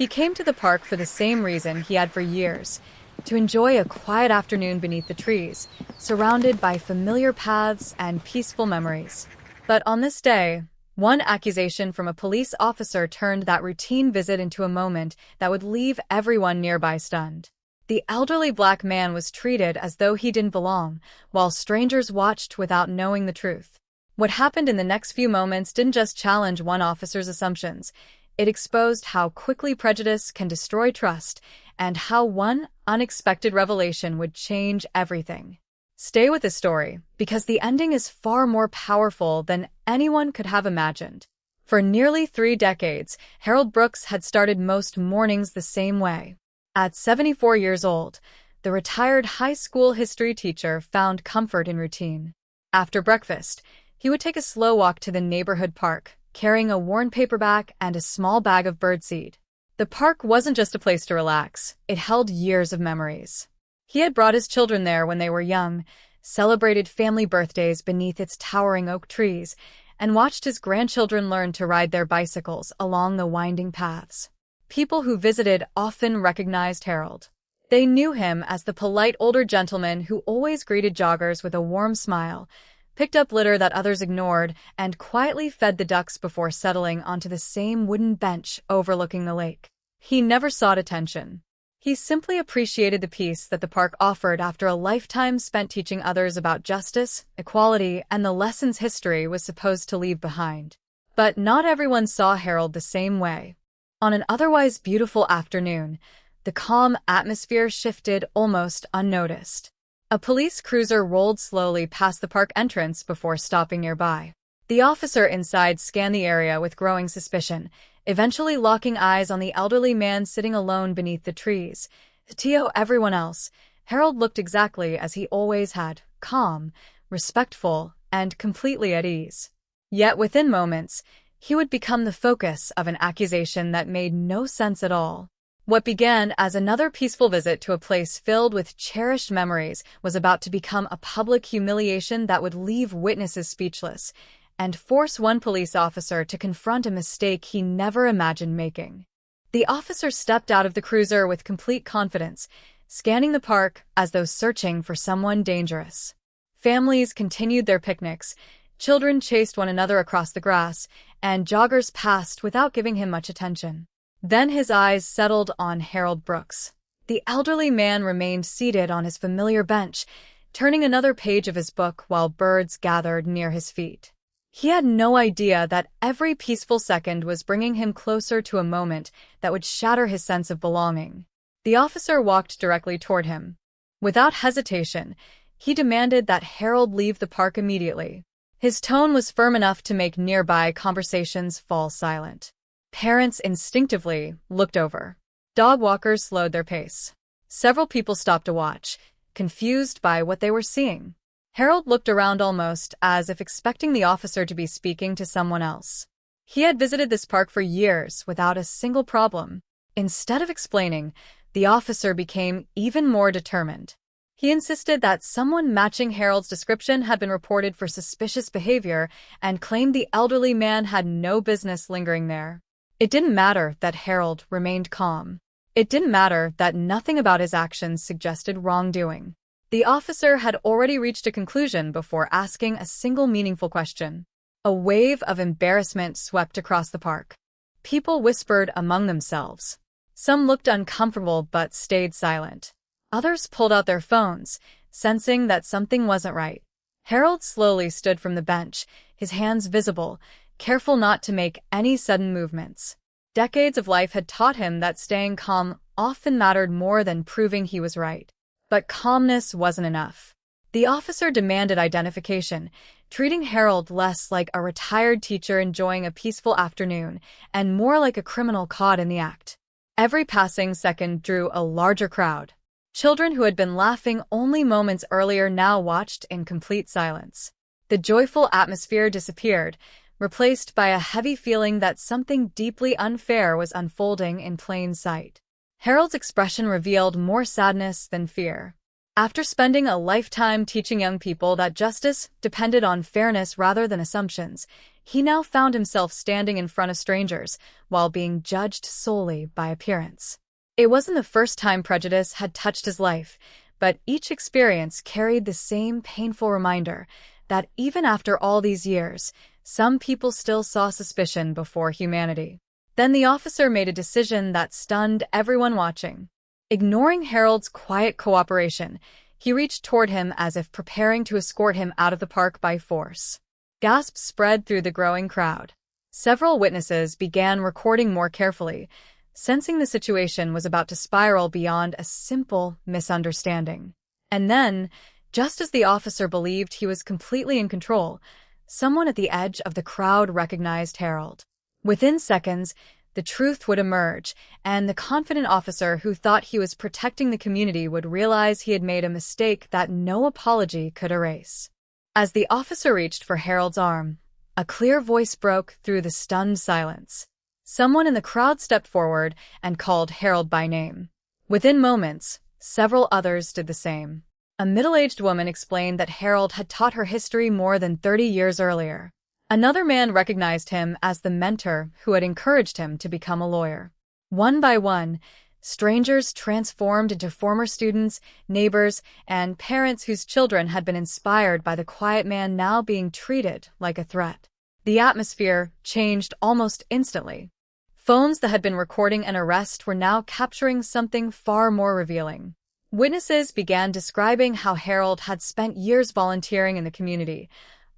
He came to the park for the same reason he had for years, to enjoy a quiet afternoon beneath the trees, surrounded by familiar paths and peaceful memories. But on this day, one accusation from a police officer turned that routine visit into a moment that would leave everyone nearby stunned. The elderly black man was treated as though he didn't belong, while strangers watched without knowing the truth. What happened in the next few moments didn't just challenge one officer's assumptions. It exposed how quickly prejudice can destroy trust and how one unexpected revelation would change everything. Stay with the story, because the ending is far more powerful than anyone could have imagined. For nearly 3 decades, Harold Brooks had started most mornings the same way. At 74 years old, the retired high school history teacher found comfort in routine. After breakfast, he would take a slow walk to the neighborhood park, carrying a worn paperback and a small bag of birdseed. The park wasn't just a place to relax, it held years of memories. He had brought his children there when they were young, celebrated family birthdays beneath its towering oak trees, and watched his grandchildren learn to ride their bicycles along the winding paths. People who visited often recognized Harold. They knew him as the polite older gentleman who always greeted joggers with a warm smile, picked up litter that others ignored, and quietly fed the ducks before settling onto the same wooden bench overlooking the lake. He never sought attention. He simply appreciated the peace that the park offered after a lifetime spent teaching others about justice, equality, and the lessons history was supposed to leave behind. But not everyone saw Harold the same way. On an otherwise beautiful afternoon, the calm atmosphere shifted almost unnoticed. A police cruiser rolled slowly past the park entrance before stopping nearby. The officer inside scanned the area with growing suspicion, eventually locking eyes on the elderly man sitting alone beneath the trees. To everyone else, Harold looked exactly as he always had, calm, respectful, and completely at ease. Yet within moments, he would become the focus of an accusation that made no sense at all. What began as another peaceful visit to a place filled with cherished memories was about to become a public humiliation that would leave witnesses speechless and force one police officer to confront a mistake he never imagined making. The officer stepped out of the cruiser with complete confidence, scanning the park as though searching for someone dangerous. Families continued their picnics, children chased one another across the grass, and joggers passed without giving him much attention. Then his eyes settled on Harold Brooks. The elderly man remained seated on his familiar bench, turning another page of his book while birds gathered near his feet. He had no idea that every peaceful second was bringing him closer to a moment that would shatter his sense of belonging. The officer walked directly toward him. Without hesitation, he demanded that Harold leave the park immediately. His tone was firm enough to make nearby conversations fall silent. Parents instinctively looked over. Dog walkers slowed their pace. Several people stopped to watch, confused by what they were seeing. Harold looked around almost as if expecting the officer to be speaking to someone else. He had visited this park for years without a single problem. Instead of explaining, the officer became even more determined. He insisted that someone matching Harold's description had been reported for suspicious behavior and claimed the elderly man had no business lingering there. It didn't matter that Harold remained calm. It didn't matter that nothing about his actions suggested wrongdoing. The officer had already reached a conclusion before asking a single meaningful question. A wave of embarrassment swept across the park. People whispered among themselves. Some looked uncomfortable but stayed silent. Others pulled out their phones, sensing that something wasn't right. Harold slowly stood from the bench, his hands visible, careful not to make any sudden movements. Decades of life had taught him that staying calm often mattered more than proving he was right. But calmness wasn't enough. The officer demanded identification, treating Harold less like a retired teacher enjoying a peaceful afternoon and more like a criminal caught in the act. Every passing second drew a larger crowd. Children who had been laughing only moments earlier now watched in complete silence. The joyful atmosphere disappeared, replaced by a heavy feeling that something deeply unfair was unfolding in plain sight. Harold's expression revealed more sadness than fear. After spending a lifetime teaching young people that justice depended on fairness rather than assumptions, he now found himself standing in front of strangers while being judged solely by appearance. It wasn't the first time prejudice had touched his life, but each experience carried the same painful reminder that even after all these years, some people still saw suspicion before humanity. Then the officer made a decision that stunned everyone watching. Ignoring Harold's quiet cooperation, he reached toward him as if preparing to escort him out of the park by force. Gasps spread through the growing crowd. Several witnesses began recording more carefully, sensing the situation was about to spiral beyond a simple misunderstanding. And then, just as the officer believed he was completely in control, someone at the edge of the crowd recognized Harold. Within seconds, the truth would emerge, and the confident officer who thought he was protecting the community would realize he had made a mistake that no apology could erase. As the officer reached for Harold's arm, a clear voice broke through the stunned silence. Someone in the crowd stepped forward and called Harold by name. Within moments, several others did the same. A middle-aged woman explained that Harold had taught her history more than 30 years earlier. Another man recognized him as the mentor who had encouraged him to become a lawyer. One by one, strangers transformed into former students, neighbors, and parents whose children had been inspired by the quiet man now being treated like a threat. The atmosphere changed almost instantly. Phones that had been recording an arrest were now capturing something far more revealing. Witnesses began describing how Harold had spent years volunteering in the community,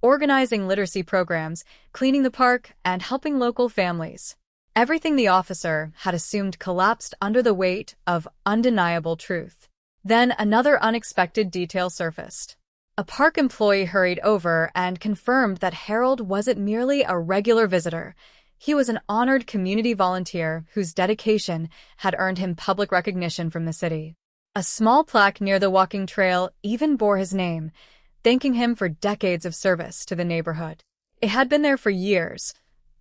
organizing literacy programs, cleaning the park, and helping local families. Everything the officer had assumed collapsed under the weight of undeniable truth. Then another unexpected detail surfaced. A park employee hurried over and confirmed that Harold wasn't merely a regular visitor. He was an honored community volunteer whose dedication had earned him public recognition from the city. A small plaque near the walking trail even bore his name, thanking him for decades of service to the neighborhood. It had been there for years,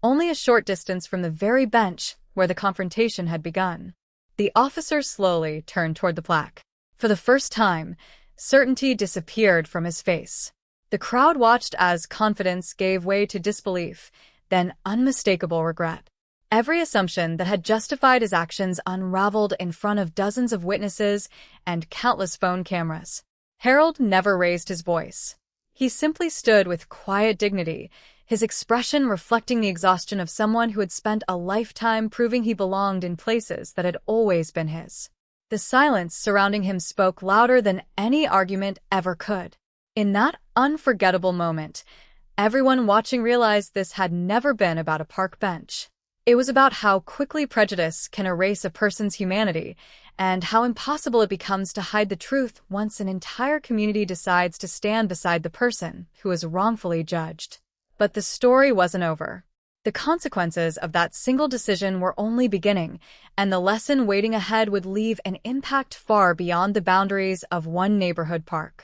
only a short distance from the very bench where the confrontation had begun. The officer slowly turned toward the plaque. For the first time, certainty disappeared from his face. The crowd watched as confidence gave way to disbelief, then unmistakable regret. Every assumption that had justified his actions unraveled in front of dozens of witnesses and countless phone cameras. Harold never raised his voice. He simply stood with quiet dignity, his expression reflecting the exhaustion of someone who had spent a lifetime proving he belonged in places that had always been his. The silence surrounding him spoke louder than any argument ever could. In that unforgettable moment, everyone watching realized this had never been about a park bench. It was about how quickly prejudice can erase a person's humanity, and how impossible it becomes to hide the truth once an entire community decides to stand beside the person who is wrongfully judged. But the story wasn't over. The consequences of that single decision were only beginning, and the lesson waiting ahead would leave an impact far beyond the boundaries of one neighborhood park.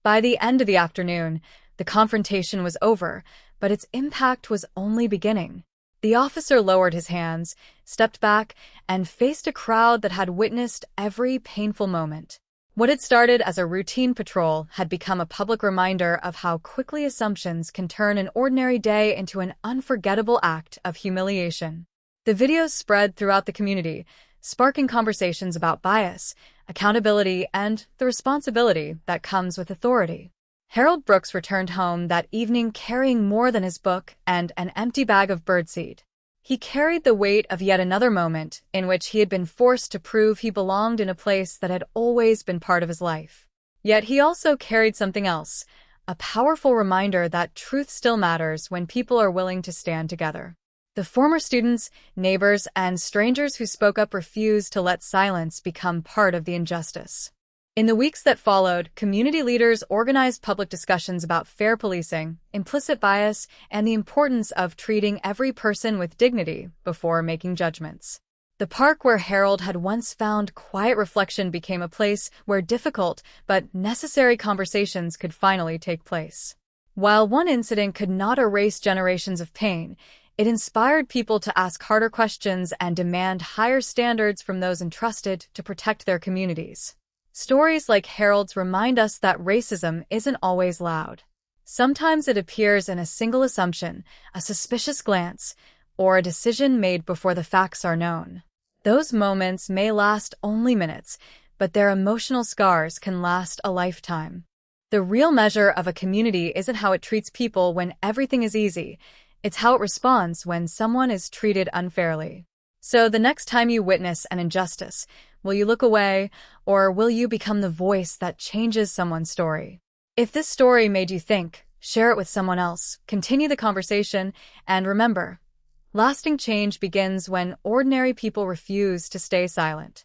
By the end of the afternoon, the confrontation was over, but its impact was only beginning. The officer lowered his hands, stepped back, and faced a crowd that had witnessed every painful moment. What had started as a routine patrol had become a public reminder of how quickly assumptions can turn an ordinary day into an unforgettable act of humiliation. The videos spread throughout the community, sparking conversations about bias, accountability, and the responsibility that comes with authority. Harold Brooks returned home that evening carrying more than his book and an empty bag of birdseed. He carried the weight of yet another moment in which he had been forced to prove he belonged in a place that had always been part of his life. Yet he also carried something else, a powerful reminder that truth still matters when people are willing to stand together. The former students, neighbors, and strangers who spoke up refused to let silence become part of the injustice. In the weeks that followed, community leaders organized public discussions about fair policing, implicit bias, and the importance of treating every person with dignity before making judgments. The park where Harold had once found quiet reflection became a place where difficult but necessary conversations could finally take place. While one incident could not erase generations of pain, it inspired people to ask harder questions and demand higher standards from those entrusted to protect their communities. Stories like Harold's remind us that racism isn't always loud. Sometimes it appears in a single assumption, a suspicious glance, or a decision made before the facts are known. Those moments may last only minutes, but their emotional scars can last a lifetime. The real measure of a community isn't how it treats people when everything is easy. It's how it responds when someone is treated unfairly. So the next time you witness an injustice, will you look away, or will you become the voice that changes someone's story? If this story made you think, share it with someone else, continue the conversation, and remember, lasting change begins when ordinary people refuse to stay silent.